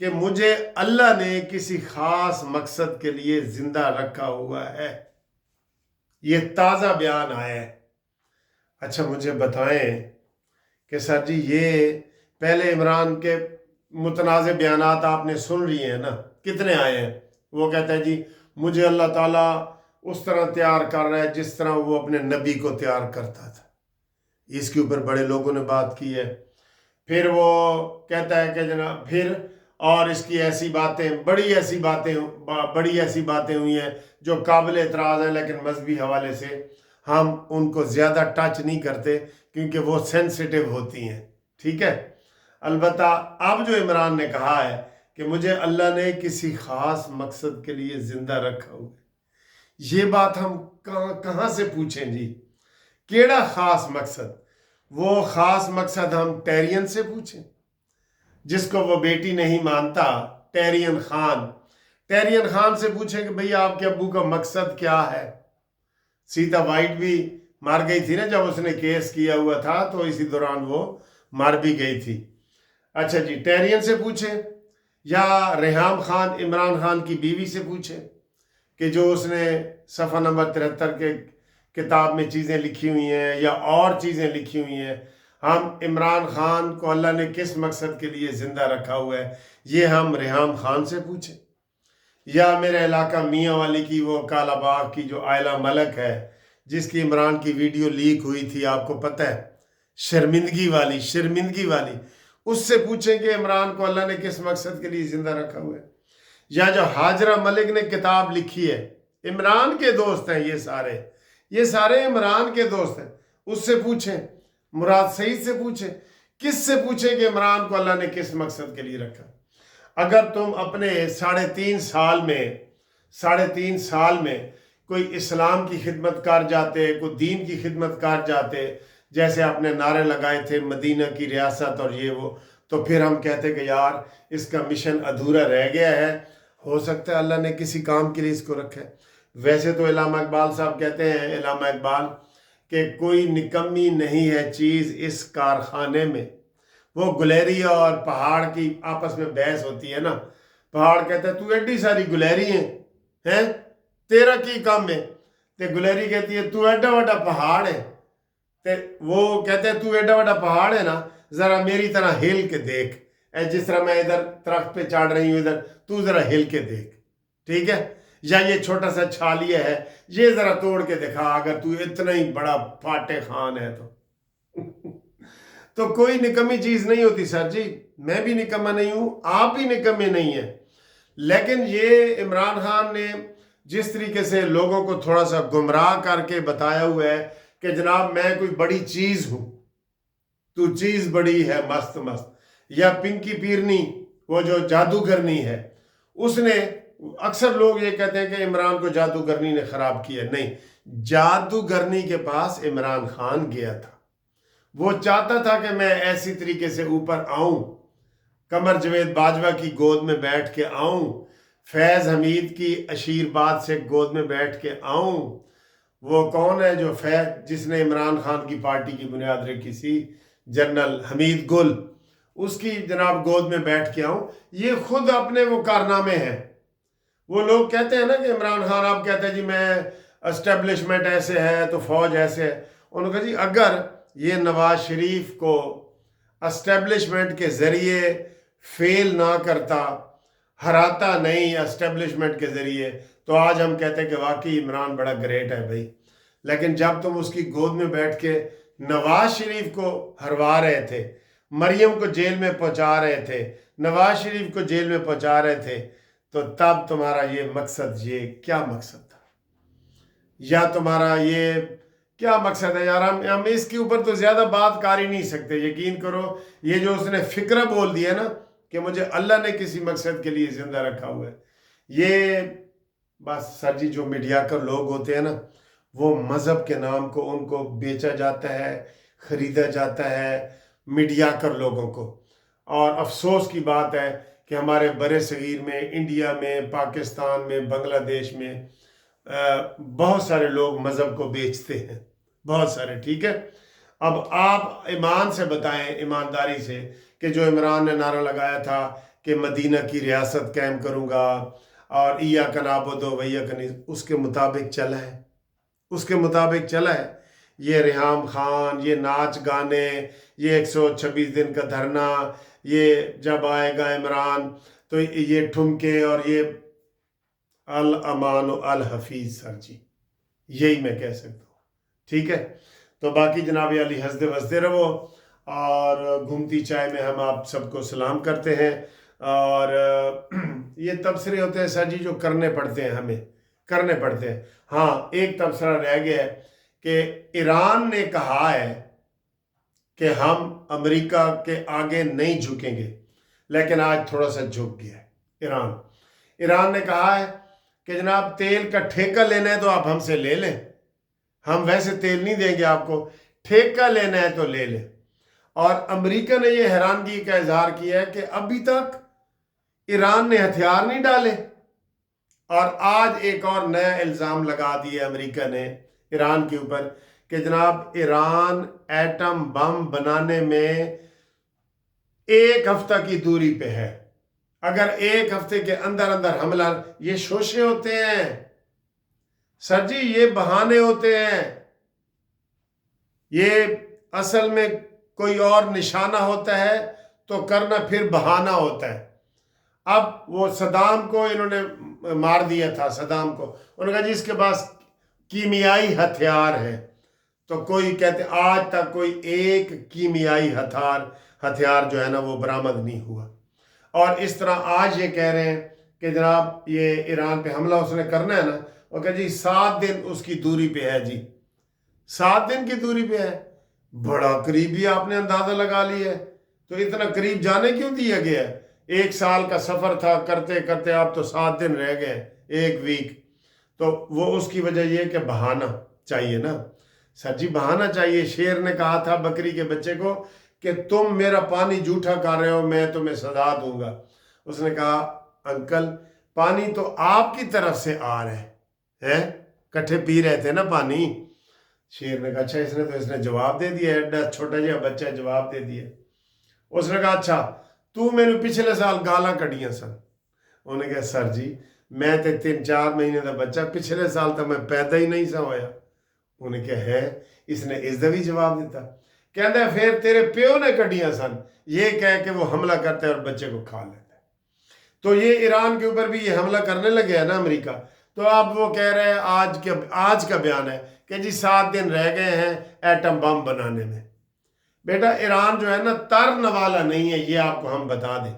کہ مجھے اللہ نے کسی خاص مقصد کے لیے زندہ رکھا ہوا ہے۔ یہ تازہ بیان آیا ہے۔ اچھا مجھے بتائیں کہ سر جی یہ پہلے عمران کے متنازع بیانات آپ نے سن لیے ہیں نا، کتنے آئے ہیں؟ وہ کہتا ہے جی مجھے اللہ تعالیٰ اس طرح تیار کر رہا ہے جس طرح وہ اپنے نبی کو تیار کرتا تھا۔ اس کے اوپر بڑے لوگوں نے بات کی ہے۔ پھر وہ کہتا ہے کہ جناب پھر اور اس کی ایسی باتیں بڑی ایسی باتیں ہوئی ہیں جو قابل اعتراض ہیں، لیکن مذہبی حوالے سے ہم ان کو زیادہ ٹچ نہیں کرتے کیونکہ وہ سینسیٹیو ہوتی ہیں، ٹھیک ہے۔ البتہ اب جو عمران نے کہا ہے کہ مجھے اللہ نے کسی خاص مقصد کے لیے زندہ رکھا ہوا ہے، یہ بات ہم کہاں سے پوچھیں جی؟ کیڑا خاص مقصد؟ وہ خاص مقصد ہم ٹیرین سے پوچھیں، جس کو وہ بیٹی نہیں مانتا، ٹیرین خان سے پوچھیں کہ بھئی آپ کے ابو کا مقصد کیا ہے؟ سیتا وائٹ بھی مر گئی تھی نا جب اس نے کیس کیا ہوا تھا، تو اسی دوران وہ مر بھی گئی تھی۔ اچھا جی ٹیرین سے پوچھیں یا ریحام خان عمران خان کی بیوی سے پوچھیں کہ جو اس نے صفحہ نمبر 73 کے کتاب میں چیزیں لکھی ہوئی ہیں یا اور چیزیں لکھی ہوئی ہیں۔ ہم عمران خان کو اللہ نے کس مقصد کے لیے زندہ رکھا ہوا ہے یہ ہم ریحام خان سے پوچھیں، یا میرے علاقہ میاں والی کی وہ کالا باغ کی جو عائلہ ملک ہے جس کی عمران کی ویڈیو لیک ہوئی تھی، آپ کو پتہ ہے، شرمندگی والی، اس سے پوچھیں کہ عمران کو اللہ نے کس مقصد کے لیے زندہ رکھا ہوا ہے۔ یا جو حاجرہ ملک نے کتاب لکھی ہے، عمران کے دوست ہیں یہ سارے عمران کے دوست ہیں، اس سے پوچھیں، مراد سعید سے پوچھیں، کس سے پوچھیں کہ عمران کو اللہ نے کس مقصد کے لیے رکھا۔ اگر تم اپنے 3.5 سال میں کوئی اسلام کی خدمت کر جاتے، کوئی دین کی خدمت کر جاتے، جیسے آپ نے نعرے لگائے تھے مدینہ کی ریاست اور یہ وہ، تو پھر ہم کہتے کہ یار اس کا مشن ادھورا رہ گیا ہے، ہو سکتا ہے اللہ نے کسی کام کے لیے اس کو رکھا ہے۔ ویسے تو علامہ اقبال صاحب کہتے ہیں، علامہ اقبال، کہ کوئی نکمی نہیں ہے چیز اس کارخانے میں۔ وہ گلیری اور پہاڑ کی آپس میں بحث ہوتی ہے نا، پہاڑ کہتا ہے تو ایڈی ساری گلیری ہیں تیرا کی کام ہے، تے گلیری کہتی ہے تو ایڈا وڈا پہاڑ ہے، تے وہ کہتے ہیں تو ایڈا وڈا پہاڑ ہے نا، ذرا میری طرح ہل کے دیکھ، جس طرح میں ادھر درخت پہ چڑھ رہی ہوں ادھر، تو ذرا ہل کے دیکھ، ٹھیک ہے۔ یا یہ چھوٹا سا چھالیہ ہے، یہ ذرا توڑ کے دکھا اگر تو اتنا ہی بڑا فاتح خان ہے تو تو کوئی نکمی چیز نہیں ہوتی سر جی، میں بھی نکمہ نہیں ہوں، آپ بھی نکمے نہیں ہیں۔ لیکن یہ عمران خان نے جس طریقے سے لوگوں کو تھوڑا سا گمراہ کر کے بتایا ہوا ہے کہ جناب میں کوئی بڑی چیز ہوں، تو چیز بڑی ہے مست، یا پنکی پیرنی وہ جو جادوگرنی ہے، اس نے، اکثر لوگ یہ کہتے ہیں کہ عمران کو جادوگرنی نے خراب کیا، نہیں، جادوگرنی کے پاس عمران خان گیا تھا، وہ چاہتا تھا کہ میں ایسی طریقے سے اوپر آؤں، قمر جاوید باجوہ کی گود میں بیٹھ کے آؤں، فیض حمید کی اشیرباد سے گود میں بیٹھ کے آؤں، وہ کون ہے جو جس نے عمران خان کی پارٹی کی بنیاد رکھی سی، جنرل حمید گل، اس کی جناب گود میں بیٹھ کے آؤں۔ یہ خود اپنے وہ کارنامے ہیں۔ وہ لوگ کہتے ہیں نا کہ عمران خان آپ کہتے ہیں جی میں اسٹیبلشمنٹ ایسے ہے تو فوج ایسے ہے، انہوں نے کہا جی اگر یہ نواز شریف کو اسٹیبلشمنٹ کے ذریعے فیل نہ کرتا، ہراتا نہیں اسٹیبلشمنٹ کے ذریعے، تو آج ہم کہتے ہیں کہ واقعی عمران بڑا گریٹ ہے بھائی۔ لیکن جب تم اس کی گود میں بیٹھ کے نواز شریف کو ہروا رہے تھے، مریم کو جیل میں پہنچا رہے تھے، نواز شریف کو جیل میں پہنچا رہے تھے، تو تب تمہارا یہ مقصد، یہ کیا مقصد تھا؟ یا تمہارا یہ کیا مقصد ہے یار؟ ہم اس کے اوپر تو زیادہ بات کر ہی نہیں سکتے۔ یقین کرو یہ جو اس نے فکرہ بول دیا نا کہ مجھے اللہ نے کسی مقصد کے لیے زندہ رکھا ہوا ہے، یہ بس سر جی جو میڈیا کر لوگ ہوتے ہیں نا، وہ مذہب کے نام کو ان کو بیچا جاتا ہے، خریدا جاتا ہے میڈیا کر لوگوں کو۔ اور افسوس کی بات ہے کہ ہمارے بر صغیر میں، انڈیا میں، پاکستان میں، بنگلہ دیش میں بہت سارے لوگ مذہب کو بیچتے ہیں، بہت سارے، ٹھیک ہے۔ اب آپ ایمان سے بتائیں، ایمانداری سے، کہ جو عمران نے نعرہ لگایا تھا کہ مدینہ کی ریاست قائم کروں گا اور ایاک نعبد و ایاک نستعین، اس کے مطابق چلا ہے، اس کے مطابق چلا ہے۔ یہ ریحام خان، یہ ناچ گانے، یہ 126 دن کا دھرنا، یہ جب آئے گا عمران تو یہ ٹھمکے اور یہ الامان و الحفیظ سر جی، یہی میں کہہ سکتا ہوں، ٹھیک ہے۔ تو باقی جناب علی ہنستے وستے رہو، اور گھومتی چائے میں ہم آپ سب کو سلام کرتے ہیں، اور یہ تبصرے ہوتے ہیں سر جی جو کرنے پڑتے ہیں، ہمیں کرنے پڑتے ہیں۔ ہاں ایک تبصرہ رہ گیا ہے کہ ایران نے کہا ہے کہ ہم امریکہ کے آگے نہیں جھکیں گے، لیکن آج تھوڑا سا جھک گیا ہے ایران نے کہا ہے کہ جناب تیل کا ٹھیکہ لینا ہے تو آپ ہم سے لے لیں، ہم ویسے تیل نہیں دیں گے آپ کو، ٹھیکہ لینا ہے تو لے لیں۔ اور امریکہ نے یہ حیرانگی کا اظہار کیا ہے کہ ابھی تک ایران نے ہتھیار نہیں ڈالے، اور آج ایک اور نیا الزام لگا دیا امریکہ نے ایران کے اوپر کہ جناب ایران ایٹم بم بنانے میں 1 ہفتہ کی دوری پہ ہے، اگر 1 ہفتے کے اندر اندر حملہ، یہ شوشے ہوتے ہیں سر جی، یہ بہانے ہوتے ہیں، یہ اصل میں کوئی اور نشانہ ہوتا ہے تو کرنا پھر بہانہ ہوتا ہے۔ اب وہ صدام کو انہوں نے مار دیا تھا، صدام کو انہوں نے کہا جی اس کے پاس کیمیائی ہتھیار ہے، تو کوئی کہتے آج تک کوئی ایک کیمیائی ہتھیار جو ہے نا وہ برآمد نہیں ہوا۔ اور اس طرح آج یہ کہہ رہے ہیں کہ جناب یہ ایران پہ حملہ اس نے کرنا ہے نا، وہ کہ جی 7 دن اس کی دوری پہ ہے، جی 7 دن کی دوری پہ ہے، بڑا قریبی آپ نے اندازہ لگا لیا ہے۔ تو اتنا قریب جانے کیوں دیا گیا ہے؟ 1 سال کا سفر تھا، کرتے کرتے آپ تو 7 دن رہ گئے، 1 ویک۔ تو وہ اس کی وجہ یہ کہ بہانہ چاہیے نا سر جی، بہانہ چاہیے۔ شیر نے کہا تھا بکری کے بچے کو کہ تم میرا پانی جھوٹا کر رہے ہو، میں تمہیں سزا دوں گا۔ اس نے کہا انکل پانی تو آپ کی طرف سے آ رہا ہے، کٹھے پی رہے تھے نا پانی۔ شیر نے کہا اچھا، اس نے جواب دے دیا، ایڈا چھوٹا جہا بچہ جواب دے دیا۔ اس نے کہا اچھا تو میں نے پچھلے سال گالاں کڑیاں سن۔ انہوں نے کہا سر جی میں تے 3-4 مہینے دا بچہ، پچھلے سال تک میں پیدا ہی نہیں سا ہویا۔ انہوں نے کہا ہے، اس نے اس دا بھی جواب دیتا، کہتا ہے پھر تیرے پیو نے کڑیاں سن، یہ کہہ کہ وہ حملہ کرتا ہے اور بچے کو کھا لیتا ہے۔ تو یہ ایران کے اوپر بھی یہ حملہ کرنے لگے ہے نا امریکہ، تو اب وہ کہہ رہے ہیں آج کا بیان ہے کہ جی 7 دن رہ گئے ہیں ایٹم بم بنانے میں۔ بیٹا ایران جو ہے نا ترنے والا نہیں ہے، یہ آپ کو ہم بتا دیں،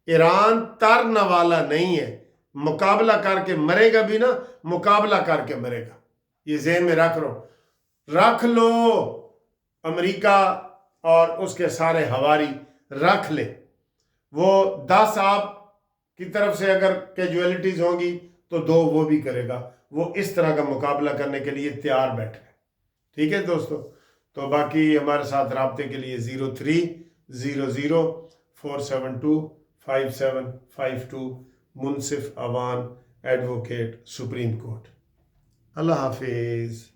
ایران ترنے والا نہیں ہے، مقابلہ کر کے مرے گا بھی نا، مقابلہ کر کے مرے گا، یہ ذہن میں رکھ لو۔ امریکہ اور اس کے سارے ہواری رکھ لے، وہ 10 آپ کی طرف سے اگر کیجویلٹیز ہوں گی تو 2 وہ بھی کرے گا، وہ اس طرح کا مقابلہ کرنے کے لیے تیار بیٹھے۔ ٹھیک ہے دوستو، تو باقی ہمارے ساتھ رابطے کے لیے 030047255752 منصف اوان ایڈوکیٹ سپریم کورٹ۔ اللہ حافظ۔